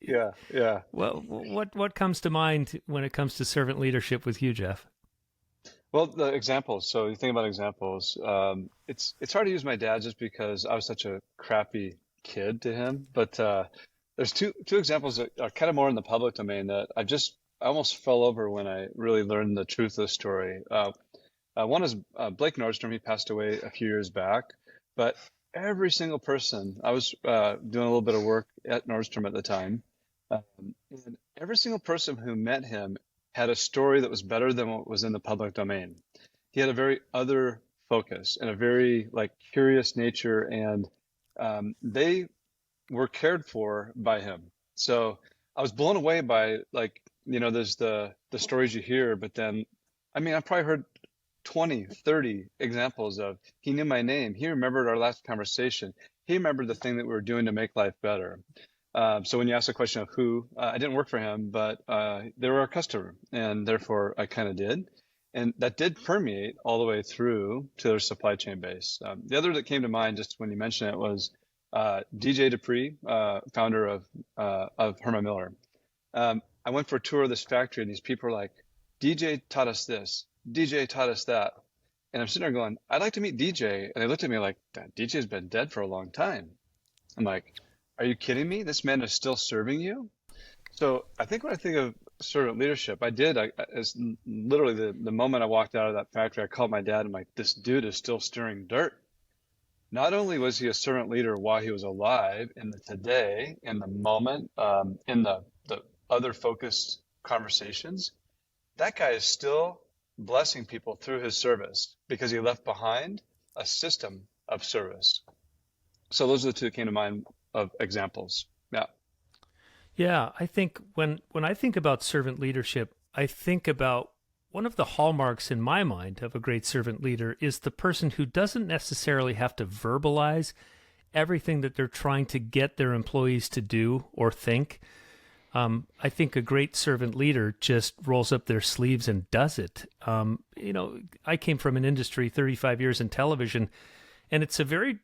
Yeah, yeah. Well, what comes to mind when it comes to servant leadership with you, Jeff? Well, the examples. So you think about examples. It's hard to use my dad just because I was such a crappy kid to him. But there's two examples that are kind of more in the public domain that I almost fell over when I really learned the truth of the story. One is Blake Nordstrom. He passed away a few years back, but every single person, I was doing a little bit of work at Nordstrom at the time, and every single person who met him had a story that was better than what was in the public domain. He had a very other focus and a very like curious nature, and they were cared for by him. So I was blown away by like, there's the stories you hear, but then, I mean, I've probably heard 20, 30 examples of he knew my name. He remembered our last conversation. He remembered the thing that we were doing to make life better. So when you ask the question of who, I didn't work for him, but they were our customer, and therefore I kind of did. And that did permeate all the way through to their supply chain base. The other that came to mind just when you mentioned it was DJ Dupree, founder of Herman Miller. I went for a tour of this factory, and these people were like, DJ taught us this, DJ taught us that. And I'm sitting there going, I'd like to meet DJ. And they looked at me like, DJ's been dead for a long time. I'm like, are you kidding me? This man is still serving you? So I think when I think of servant leadership, as literally the moment I walked out of that factory, I called my dad and I'm like, this dude is still stirring dirt. Not only was he a servant leader while he was alive in the today, in the moment, in the other focused conversations, that guy is still blessing people through his service because he left behind a system of service. So those are the two that came to mind of examples. Yeah. Yeah, I think when I think about servant leadership, I think about one of the hallmarks in my mind of a great servant leader is the person who doesn't necessarily have to verbalize everything that they're trying to get their employees to do or think. I think a great servant leader just rolls up their sleeves and does it. I came from an industry, 35 years in television, and it's a very,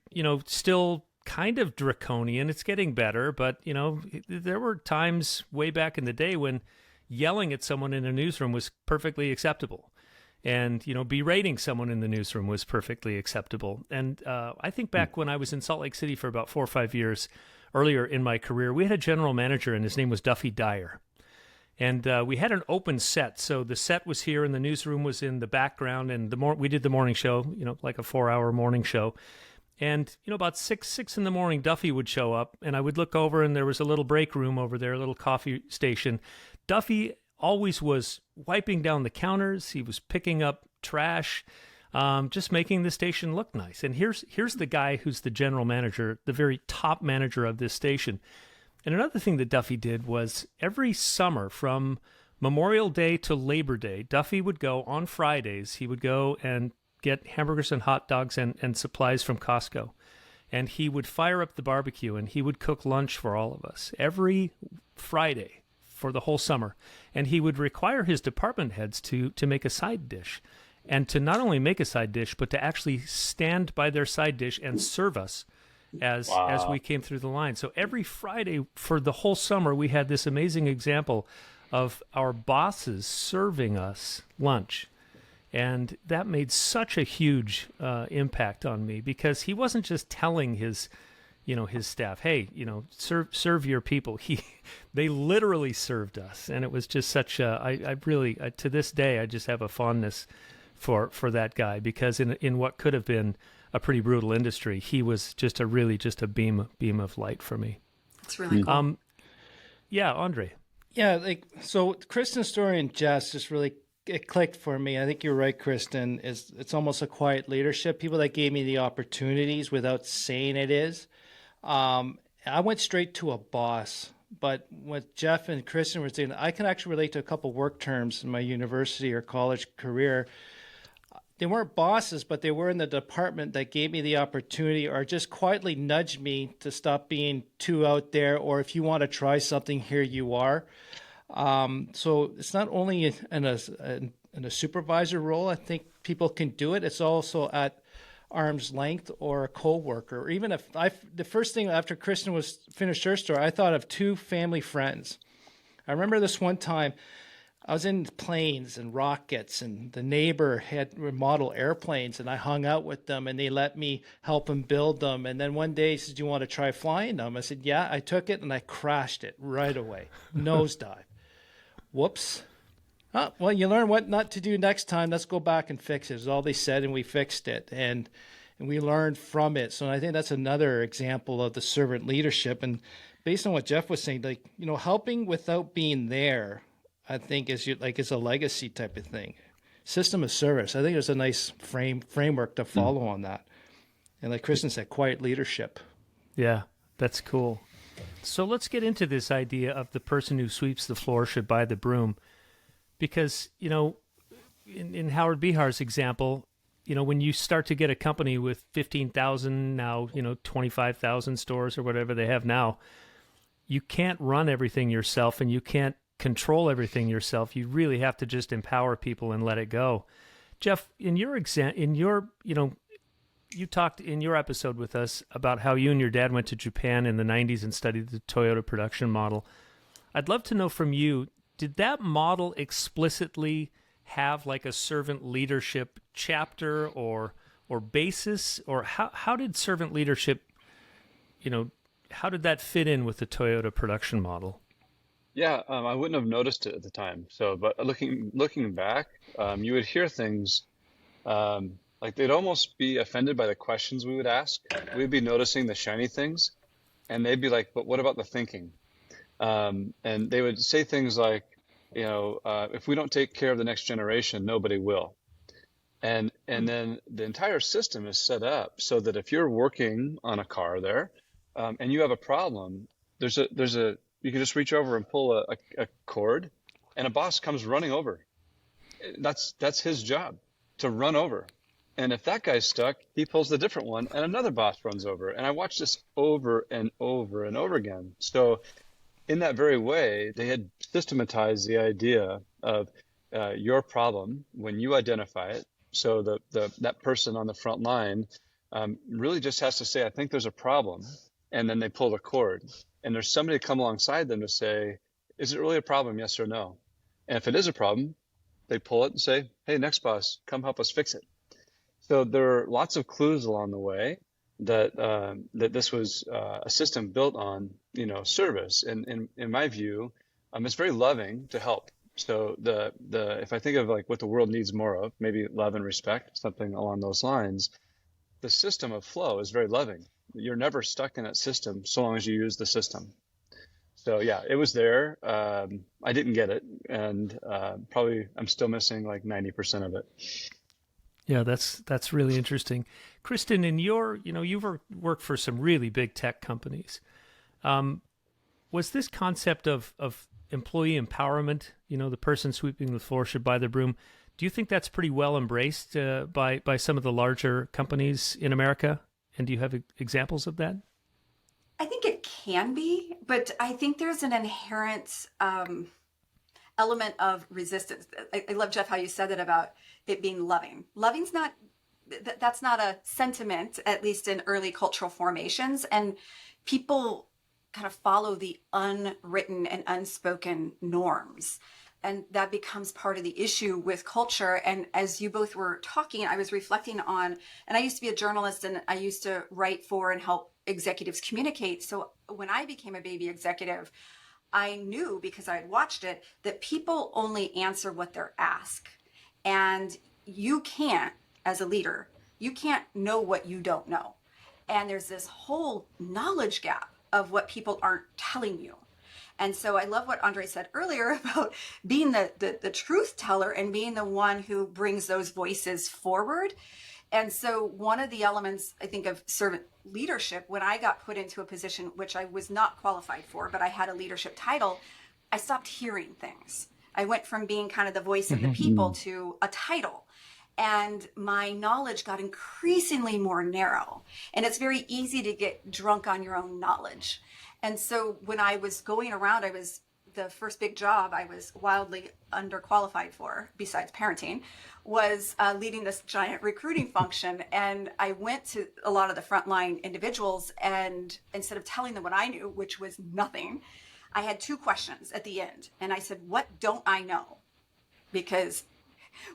still kind of draconian. It's getting better, but, there were times way back in the day when yelling at someone in a newsroom was perfectly acceptable. And, berating someone in the newsroom was perfectly acceptable. And I think back when I was in Salt Lake City for about 4 or 5 years, earlier in my career, we had a general manager, and his name was Duffy Dyer. And we had an open set. So the set was here, and the newsroom was in the background. And we did the morning show, like a 4-hour morning show. And, about six in the morning, Duffy would show up, and I would look over, and there was a little break room over there, a little coffee station. Duffy always was wiping down the counters. He was picking up trash, just making the station look nice. And here's the guy who's the general manager, the very top manager of this station. And another thing that Duffy did was every summer from Memorial Day to Labor Day, Duffy would go on Fridays. He would go and get hamburgers and hot dogs and supplies from Costco. And he would fire up the barbecue, and he would cook lunch for all of us every Friday for the whole summer. And he would require his department heads to make a side dish, and to not only make a side dish, but to actually stand by their side dish and serve us as we came through the line. So every Friday for the whole summer, we had this amazing example of our bosses serving us lunch. And that made such a huge impact on me, because he wasn't just telling his staff, hey, serve your people. They literally served us. And it was just such I really, to this day, I just have a fondness for that guy, because in what could have been a pretty brutal industry, he was just a beam of light for me. That's really cool. Yeah, André. Yeah, so Kristin's story and Jess just really it clicked for me. I think you're right, Kristin. It's almost a quiet leadership. People that gave me the opportunities without saying it is. I went straight to a boss, but what Jeff and Kristin were saying, I can actually relate to a couple work terms in my university or college career. They weren't bosses, but they were in the department that gave me the opportunity or just quietly nudged me to stop being too out there, or if you want to try something, here you are. So it's not only in a supervisor role. I think people can do it. It's also at arm's length or a coworker, or even if the first thing after Kristin was finished her story, I thought of two family friends. I remember this one time I was in planes and rockets, and the neighbor had model airplanes, and I hung out with them, and they let me help him build them. And then one day he said, "Do you want to try flying them?" I said, "Yeah." I took it and I crashed it right away, nosedive. Whoops. Oh, well, you learn what not to do next time. Let's go back and fix it. Is all they said, and we fixed it, and we learned from it. So I think that's another example of the servant leadership. And based on what Jeff was saying, like, helping without being there, I think is a legacy type of thing. System of service. I think there's a nice framework to follow on that. And like Kristin said, quiet leadership. Yeah, that's cool. So let's get into this idea of the person who sweeps the floor should buy the broom. Because, in Howard Behar's example, when you start to get a company with 15,000, now, 25,000 stores or whatever they have now, you can't run everything yourself and you can't control everything yourself. You really have to just empower people and let it go. Jeff, you talked in your episode with us about how you and your dad went to Japan in the 90s and studied the Toyota production model. I'd love to know from you, did that model explicitly have like a servant leadership chapter or basis, or how did servant leadership, how did that fit in with the Toyota production model? Yeah, I wouldn't have noticed it at the time. So, but looking back, you would hear things like they'd almost be offended by the questions we would ask. We'd be noticing the shiny things, and they'd be like, "But what about the thinking?" And they would say things like, if we don't take care of the next generation, nobody will. And then the entire system is set up so that if you're working on a car there, and you have a problem, you can just reach over and pull a cord, and a boss comes running over. That's his job, to run over. And if that guy's stuck, he pulls the different one, and another boss runs over. And I watched this over and over and over again. So in that very way, they had systematized the idea of your problem when you identify it. So that person on the front line really just has to say, "I think there's a problem," and then they pull the cord. And there's somebody to come alongside them to say, "Is it really a problem? Yes or no?" And if it is a problem, they pull it and say, "Hey, next boss, come help us fix it." So there are lots of clues along the way that this was a system built on, service. And in my view, it's very loving to help. So if I think of like what the world needs more of, maybe love and respect, something along those lines, the system of flow is very loving. You're never stuck in that system so long as you use the system. So yeah, it was there. I didn't get it, and probably I'm still missing like 90% of it. Yeah, that's really interesting. Kristin, in you've worked for some really big tech companies. Was this concept of employee empowerment, the person sweeping the floor should buy the broom, do you think that's pretty well embraced by some of the larger companies in America? And do you have examples of that? I think it can be, but I think there's an inherent element of resistance. I love, Jeff, how you said it about it being loving. Loving's that's not a sentiment, at least in early cultural formations. And people kind of follow the unwritten and unspoken norms. And that becomes part of the issue with culture. And as you both were talking, I was reflecting on, and I used to be a journalist and I used to write for and help executives communicate. So when I became a baby executive, I knew, because I had watched it, that people only answer what they're asked. And you can't, as a leader, you can't know what you don't know. And there's this whole knowledge gap of what people aren't telling you. And so I love what André said earlier about being the truth teller and being the one who brings those voices forward. And so one of the elements, I think, of servant leadership, when I got put into a position which I was not qualified for, but I had a leadership title, I stopped hearing things. I went from being kind of the voice of the people to a title. And my knowledge got increasingly more narrow. And it's very easy to get drunk on your own knowledge. And so when I was going around, I was the first big job I was wildly underqualified for, besides parenting, was leading this giant recruiting function. And I went to a lot of the frontline individuals, and instead of telling them what I knew, which was nothing, I had two questions at the end. And I said, what don't I know? Because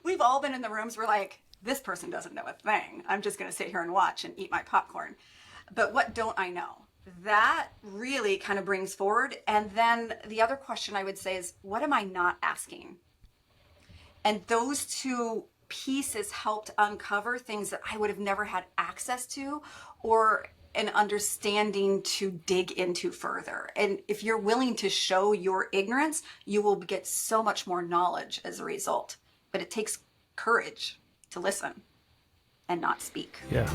we've all been in the rooms where like, this person doesn't know a thing. I'm just going to sit here and watch and eat my popcorn. But what don't I know? That really kind of brings forward. And then the other question I would say is, what am I not asking? And those two pieces helped uncover things that I would have never had access to or an understanding to dig into further. And if you're willing to show your ignorance, you will get so much more knowledge as a result. But it takes courage to listen and not speak. Yeah.